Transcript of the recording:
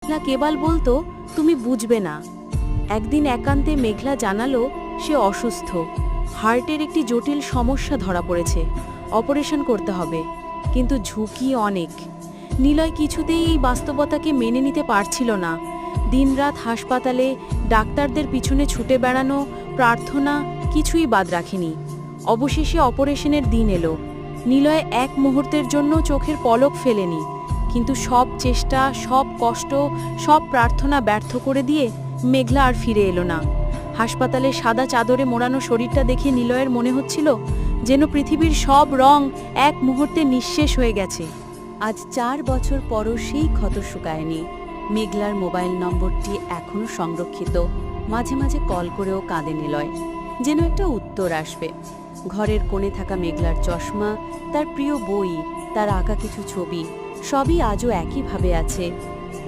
মেঘলা কেবল বলতো, তুমি বুঝবে না। একদিন একান্তে মেঘলা জানালো সে অসুস্থ, হার্টের একটি জটিল সমস্যা ধরা পড়েছে, অপারেশন করতে হবে, কিন্তু ঝুঁকি অনেক। নিলয় কিছুতেই এই বাস্তবতাকে মেনে নিতে পারছিল না। দিনরাত হাসপাতালে ডাক্তারদের পিছনে ছুটে বেড়ানো, প্রার্থনা কিছুই বাদ রাখেনি। অবশেষে অপারেশনের দিন এলো। নিলয় এক মুহূর্তের জন্য চোখের পলক ফেলেনি, কিন্তু সব চেষ্টা, সব কষ্ট, সব প্রার্থনা ব্যর্থ করে দিয়ে মেঘলা আর ফিরে এলো না। হাসপাতালে সাদা চাদরে মোড়ানো শরীরটা দেখে নিলয়ের মনে হচ্ছিল যেন পৃথিবীর সব রং এক মুহূর্তে নিঃশেষ হয়ে গেছে। আজ 4 বছর পরও সেই ক্ষত শুকায়নি। মেঘলার মোবাইল নম্বরটি এখনও সংরক্ষিত। মাঝে মাঝে কল করেও কাঁদে নিলয়, যেন একটা উত্তর আসবে। ঘরের কোণে থাকা মেঘলার চশমা, তার প্রিয় বই, তার আঁকা কিছু ছবি, সবই আজও একইভাবে আছে।